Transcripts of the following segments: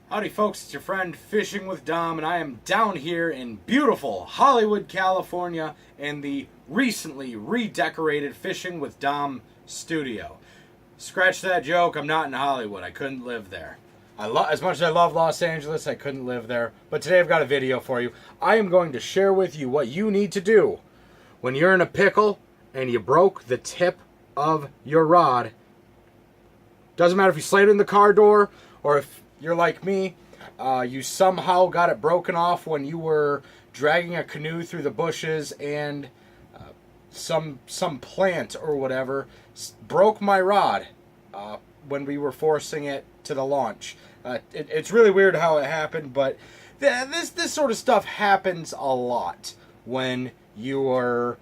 Howdy folks, it's your friend Fishing with Dom, and I am down here in beautiful Hollywood, California in the recently redecorated Fishing with Dom studio. Scratch that joke, I'm not in Hollywood, I couldn't live there. As much as I love Los Angeles, I couldn't live there. But today I've got a video for you. I am going to share with you what you need to do when you're in a pickle and you broke the tip of your rod. Doesn't matter if you slammed it in the car door or if you're like me, you somehow got it broken off when you were dragging a canoe through the bushes and some plant or whatever broke my rod when we were forcing it to the launch. It's really weird how it happened, but this sort of stuff happens a lot when you're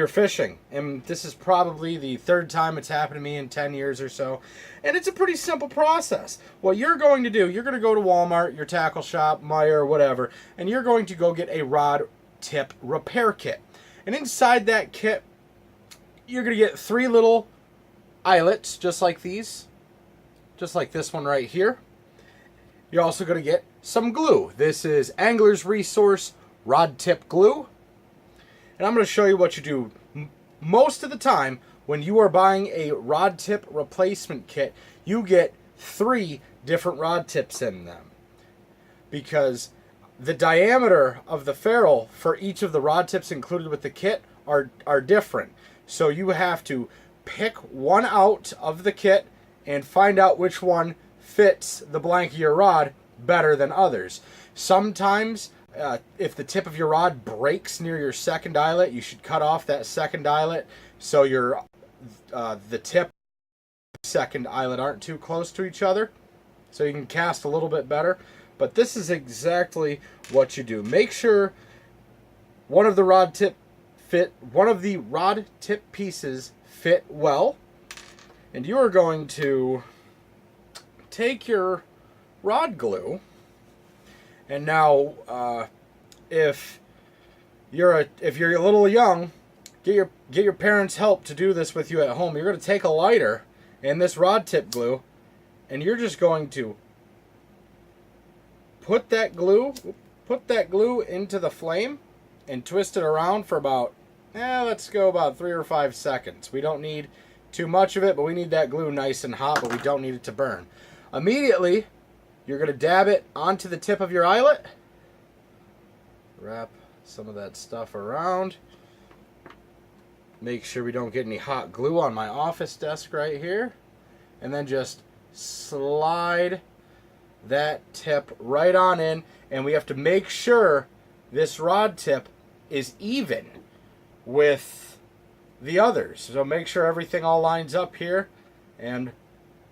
fishing, and this is probably the third time it's happened to me in 10 years or so, and it's a pretty simple process. What you're going to do, you're going to go to Walmart, your tackle shop, Meijer, whatever, and you're going to go get a rod tip repair kit. And inside that kit, you're going to get 3 little eyelets, just like these, just like this one right here. You're also going to get some glue. This is Angler's Resource Rod Tip Glue. And I'm going to show you what you do. Most of the time, when you are buying a rod tip replacement kit, you get 3 different rod tips in them. Because the diameter of the ferrule for each of the rod tips included with the kit are different. So you have to pick one out of the kit and find out which one fits the blank of your rod better than others. Sometimes, if the tip of your rod breaks near your second eyelet, you should cut off that second eyelet so the tip and second eyelet aren't too close to each other, so you can cast a little bit better. But this is exactly what you do. Make sure one of the rod tip pieces fit well, and you are going to take your rod glue. And now, if you're a little young, get your parents' help to do this with you at home. You're going to take a lighter and this rod tip glue, and you're just going to put that glue into the flame and twist it around for about, let's go about 3 or 5 seconds. We don't need too much of it, but we need that glue nice and hot, but we don't need it to burn. Immediately, you're going to dab it onto the tip of your eyelet. Wrap some of that stuff around. Make sure we don't get any hot glue on my office desk right here. And then just slide that tip right on in. And we have to make sure this rod tip is even with the others. So make sure everything all lines up here. And,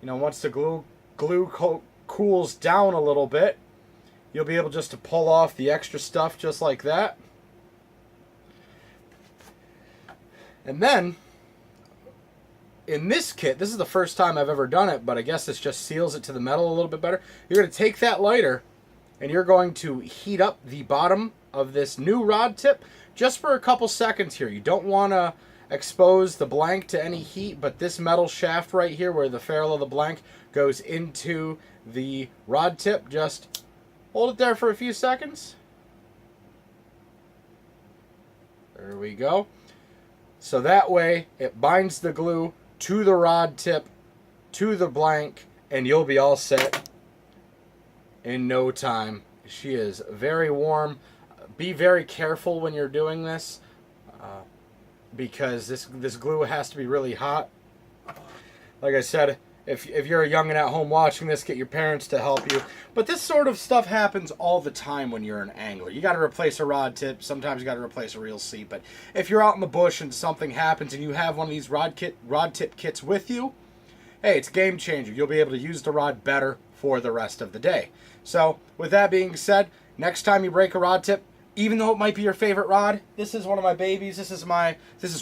once the glue cools down a little bit, you'll be able just to pull off the extra stuff just like that. And then, in this kit, this is the first time I've ever done it, but I guess this just seals it to the metal a little bit better. You're going to take that lighter, and you're going to heat up the bottom of this new rod tip just for a couple seconds here. You don't want to expose the blank to any heat, but this metal shaft right here where the ferrule of the blank goes into the rod tip, just hold it there for a few seconds. There we go. So that way it binds the glue to the rod tip, to the blank, and you'll be all set in no time. She is very warm. Be very careful when you're doing this, because this glue has to be really hot. Like I said, if you're a youngin' at home watching this, get your parents to help you. But this sort of stuff happens all the time when you're an angler. You got to replace a rod tip. Sometimes you got to replace a reel seat. But if you're out in the bush and something happens and you have one of these rod tip kits with you, hey, it's a game changer. You'll be able to use the rod better for the rest of the day. So with that being said, next time you break a rod tip, even though it might be your favorite rod, this is one of my babies. This is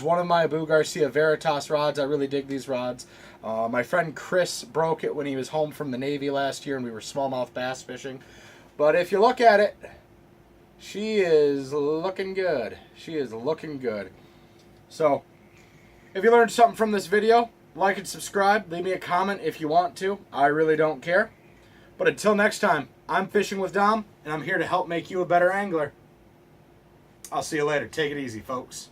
one of my Abu Garcia Veritas rods. I really dig these rods. My friend Chris broke it when he was home from the Navy last year and we were smallmouth bass fishing. But if you look at it, she is looking good. She is looking good. So, if you learned something from this video, Like and subscribe. Leave me a comment if you want to. I really don't care. But until next time, I'm Fishing with Dom, and I'm here to help make you a better angler. I'll see you later. Take it easy, folks.